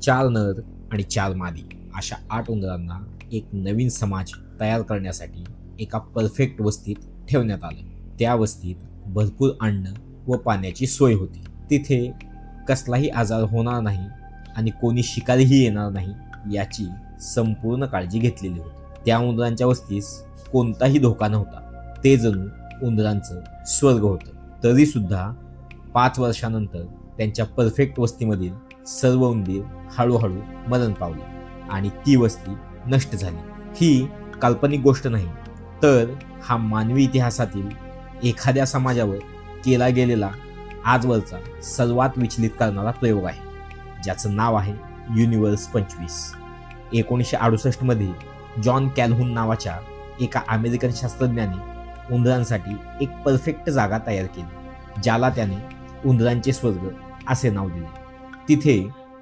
4 नर आणि 4 मादी अशा 8 उंदरांना एक नवीन समाज तयार करण्यासाठी एका परफेक्ट वस्तीत ठेवण्यात आलं. त्या वस्तीत भरपूर अन्न व पाण्याची सोय होती. तिथे कसलाही आजार होणार नाही आणि कोणी शिकारीही येणार नाही याची संपूर्ण काळजी घेतलेली होती. त्या उंदरांच्या वस्तीस कोणताही धोका नव्हता. ते जणू उंदरांचं स्वर्ग होतं. तरी सुद्धा 5 वर्षानंतर त्यांच्या परफेक्ट वस्तीमधील सर्व उंदीर हळूहळू मरण पावले आणि ती वस्ती नष्ट झाली. ही काल्पनिक गोष्ट नाही, तर हा मानवी इतिहासातील एखाद्या समाजावर केला गेलेला आजवरचा सर्वात विचलित करणारा प्रयोग आहे, ज्याचं नाव आहे युनिव्हर्स 25. 1968 मध्ये जॉन कॅल्होन नावाच्या एका अमेरिकन शास्त्रज्ञाने उंदरांसाठी एक परफेक्ट जागा तयार केली, ज्याला त्याने उंदरांचे स्वर्ग असे नाव दिले. तिथे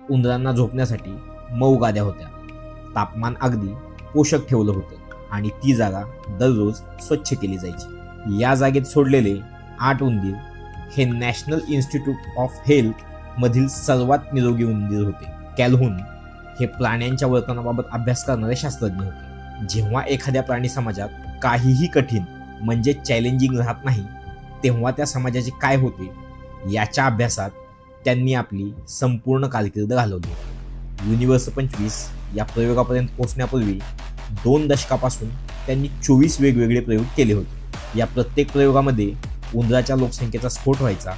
उंदरांना झोपण्यासाठी मऊ गाद्या होत्या, तापमान अगदी पोषक ठेवलं होतं आणि ती जागा दररोज स्वच्छ केली जायची. या जागेत सोडलेले 8 उंदीर हे नॅशनल इन्स्टिट्यूट ऑफ हेल्थ मधील सर्वात निरोगी उंदीर होते. कॅल्होन हे प्राण्यांच्या वर्तनाबाबत अभ्यास करणारे शास्त्रज्ञ होते. जेव्हा एखाद्या प्राणी समाजात काहीही कठीण म्हणजे चॅलेंजिंग राहत नाही, तेव्हा त्या समाजाचे काय होते याच्या अभ्यासात त्यांनी आपली संपूर्ण कारकीर्द घालवली. युनिव्हर्स 25 या प्रयोगापर्यंत पोहोचण्यापूर्वी 2 दशकापासून त्यांनी 24 वेगवेगळे प्रयोग केले होते. या प्रत्येक प्रयोगामध्ये उंदराच्या लोकसंख्येचा स्फोट व्हायचा,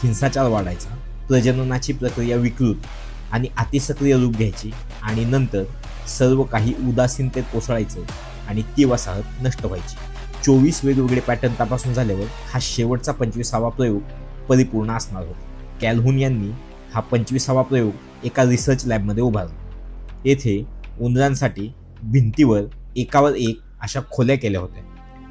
हिंसाचार वाढायचा, प्रजननाची प्रक्रिया विकृत आणि अतिसक्रिय रूप घ्यायची आणि नंतर सर्व काही उदासीनतेत कोसळायचं आणि ती वसाहत नष्ट व्हायची. 24 वेगवेगळे पॅटर्न तपासून झाल्यावर हा शेवटचा 25वा प्रयोग परिपूर्ण असणार होता. कॅल्होन यांनी हा 25वा प्रयोग एका रिसर्च लॅबमध्ये उभारला. येथे उंदरांसाठी भिंतीवर एकावर एक अशा खोल्या केल्या होत्या,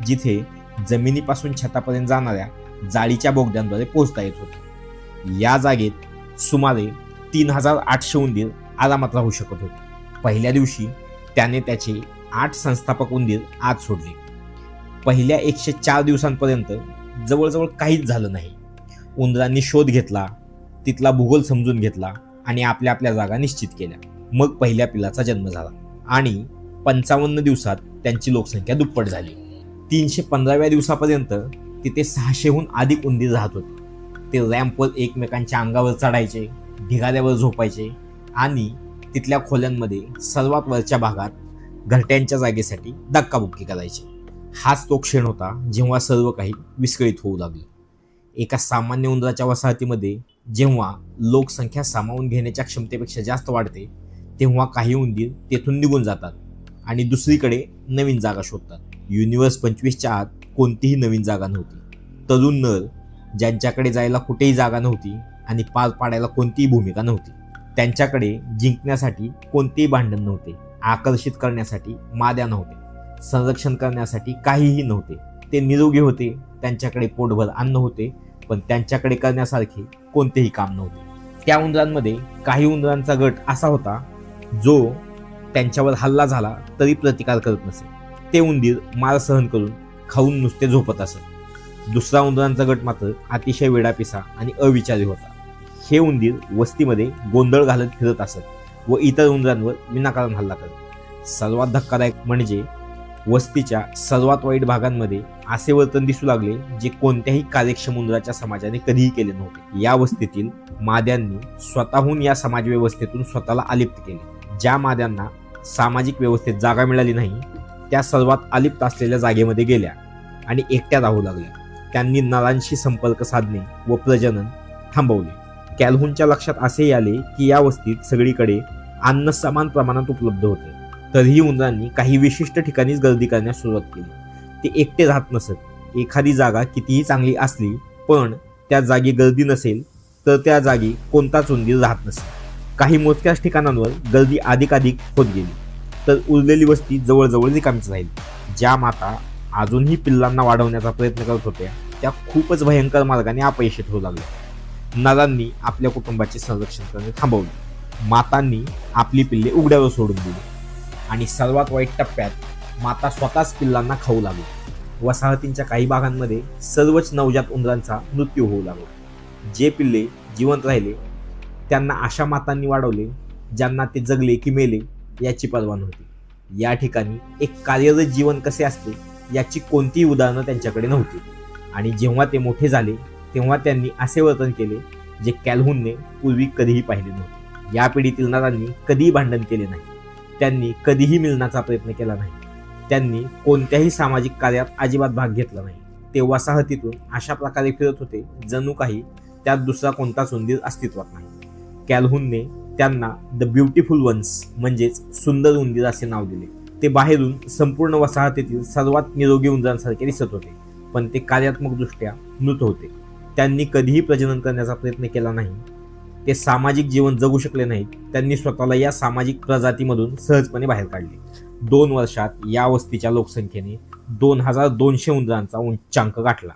जिथे जमिनीपासून छतापर्यंत जाणाऱ्या जाळीच्या बोगद्यांद्वारे पोहोचता येत होते. या जागेत सुमारे 3800 उंदीर आरामात राहू शकत होते. पहिल्या दिवशी त्याने त्याचे 8 संस्थापक उंदीर आत सोडले. पहिल्या 104 दिवसांपर्यंत जवळजवळ काहीच झालं नाही. उंदरांनी शोध घेतला, तिथला भूगोल समजून घेतला आणि आपल्या आपल्या जागा निश्चित केल्या. मग पहिल्या पिलाचा जन्म झाला आणि 55 दिवसात त्यांची लोकसंख्या दुप्पट झाली. 315व्या दिवसापर्यंत तिथे 600हून अधिक उंदीर राहत होते. ते रॅम्पवर एकमेकांच्या अंगावर चढायचे, ढिगाऱ्यावर झोपायचे आणि तिथल्या खोल्यांमध्ये सर्वात वरच्या भागात घरट्यांच्या जागेसाठी धक्काबुक्की करायचे. हाच तो क्षण होता जेव्हा सर्व काही विस्कळीत होऊ लागले. एका सामान्य उंदराच्या वसाहतीमध्ये जेव्हा लोकसंख्या सामावून घेण्याच्या क्षमतेपेक्षा जास्त वाढते, तेव्हा काही उंदीर तेथून निघून जातात आणि दुसरीकडे नवीन जागा शोधतात. युनिव्हर्स 25च्या आत कोणतीही नवीन जागा नव्हती. तरुण नर ज्यांच्याकडे जायला कुठेही जागा नव्हती आणि पार पाडायला कोणतीही भूमिका नव्हती, त्यांच्याकडे जिंकण्यासाठी कोणतेही भांडण नव्हते, आकर्षित करण्यासाठी माद्या नव्हते, संरक्षण करण्यासाठी काहीही नव्हते. ते निरोगी होते, त्यांच्याकडे पोटभर अन्न होते, पण त्यांच्याकडे करण्यासारखे कोणतेही काम नव्हते. त्या उंदरांमध्ये काही उंदरांचा गट असा होता जो त्यांच्यावर हल्ला झाला तरी प्रतिकार करत नसे. ते उंदीर मार सहन करून खाऊन नुसते झोपत असत. दुसरा उंदरांचा गट मात्र अतिशय वेडापिसा आणि अविचारी होता. हे उंदीर वस्तीमध्ये गोंधळ घालत फिरत असत व इतर उंदरांवर विनाकारण हल्ला करत. सर्वात धक्कादायक म्हणजे वस्तीच्या सर्वात वाईट भागांमध्ये असे वर्तन दिसू लागले जे कोणत्याही कार्यक्षम उंदराच्या समाजाने कधीही केले नव्हते. या वस्तीतील माद्यांनी स्वतःहून या समाज व्यवस्थेतून स्वतःला अलिप्त केले. ज्या माद्यांना सामाजिक व्यवस्थेत जागा मिळाली नाही, त्या सर्वात अलिप्त असलेल्या जागेमध्ये गेल्या आणि एकट्या राहू लागल्या. त्यांनी नरांशी संपर्क साधणे व प्रजनन थांबवले. कॅल्होनच्या लक्षात असेही आले की या वस्तीत सगळीकडे अन्न समान प्रमाणात उपलब्ध होते. तरीही उंदरांनी काही विशिष्ट ठिकाणीच गर्दी करण्यास सुरुवात केली. ते एकटे राहत नसत. एखादी जागा कितीही चांगली असली पण त्या जागी गर्दी नसेल तर त्या जागी कोणताच उंदीर राहत नसे. काही मोजक्याच ठिकाणांवर गर्दी अधिकाधिक होत गेली तर उरलेली वस्ती जवळजवळ रिकामीच राहील. ज्या माता अजूनही पिल्लांना वाढवण्याचा प्रयत्न करत होत्या त्या खूपच भयंकर मार्गाने अपयशी होऊ लागल्या. नरांनी आपल्या कुटुंबाचे संरक्षण करणे थांबवले. मातांनी आपली पिल्ले उघड्यावर सोडून दिली आणि सर्वात वाईट टप्प्यात माता स्वतःच पिल्लांना खाऊ लागली. वसाहतींच्या काही भागांमध्ये सर्वच नवजात उंदरांचा मृत्यू होऊ लागला. जे पिल्ले जिवंत राहिले त्यांना अशा मातांनी वाढवले ज्यांना ते जगले की मेले याची पर्वा नव्हती. या ठिकाणी एक कार्यरत जीवन कसे असते याची कोणतीही उदाहरणं त्यांच्याकडे नव्हती. आणि जेव्हा ते मोठे झाले तेव्हा त्यांनी असे वर्तन केले जे कॅल्होनने पूर्वी कधीही पाहिले नव्हते. या पिढीतील नरांनी कधीही भांडण केले नाही. त्यांनी कधीही मिळण्याचा प्रयत्न केला नाही. त्यांनी कोणत्याही सामाजिक कार्यात अजिबात भाग घेतला नाही. ते वसाहतीतून अशा प्रकारे फिरत होते जणू काही त्यात दुसरा कोणताच उंदीर अस्तित्वात नाही. कॅल्होनने त्यांना द ब्युटिफुल वन्स म्हणजेच सुंदर उंदीर असे नाव दिले. ते बाहेरून संपूर्ण वसाहतीतील सर्वात निरोगी उंदरांसारखे दिसत होते, पण ते कार्यात्मकदृष्ट्या मृत होते. त्यांनी कधीही प्रजनन करण्याचा प्रयत्न केला नाही. ते सामाजिक जीवन जगू शकले नाहीत. त्यांनी स्वतःला या सामाजिक प्रजातीमधून सहजपणे बाहेर काढले. 2 वर्षात या वस्तीच्या लोकसंख्येने 2200 उंदरांचा उच्चांक गाठला.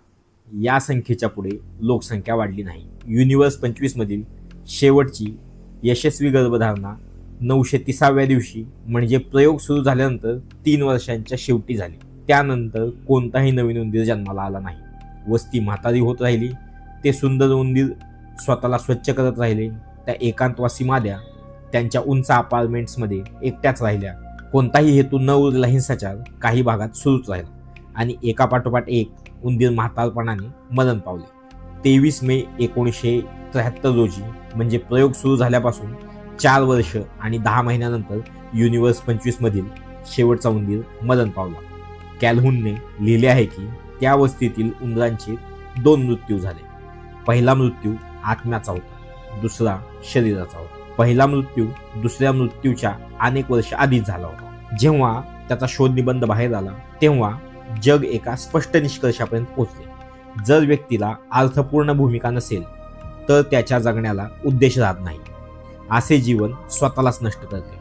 या संख्येच्या पुढे लोकसंख्या वाढली नाही. युनिव्हर्स 25 मधील शेवटची यशस्वी गर्भधारणा 930व्या दिवशी म्हणजे प्रयोग सुरू झाल्यानंतर 3 वर्षांच्या शेवटी झाली. त्यानंतर कोणताही नवीन उंदीर जन्माला आला नाही. वस्ती म्हातारी होत राहिली. ते सुंदर उंदीर स्वतःला स्वच्छ करत राहिले. त्या एकांतवासी माद्या त्यांच्या उंच अपार्टमेंट्समध्ये एकट्याच राहिल्या. कोणताही हेतू न उरलेला हिंसाचार काही भागात सुरूच राहिला आणि एकापाठोपाठ एक उंदीर म्हातारपणाने मरण पावले. 23 मे 1973 रोजी म्हणजे प्रयोग सुरू झाल्यापासून 4 वर्ष आणि 10 महिन्यानंतर युनिव्हर्स 25 मधील शेवटचा उंदीर मरण पावला. कॅल्होनने लिहिले आहे की त्या वस्तीतील उंदरांचे 2 मृत्यू झाले. पहिला मृत्यू आत्म्याचा होता, दुसरा शरीराचा होता. पहिला मृत्यू दुसऱ्या मृत्यूच्या अनेक वर्ष आधीच झाला होता. जेव्हा त्याचा शोध निबंध बाहेर आला तेव्हा जग एका स्पष्ट निष्कर्षापर्यंत पोहोचले. जर व्यक्तीला अर्थपूर्ण भूमिका नसेल तर त्याच्या जगण्याला उद्देश राहत नाही. असे जीवन स्वतःलाच नष्ट करते.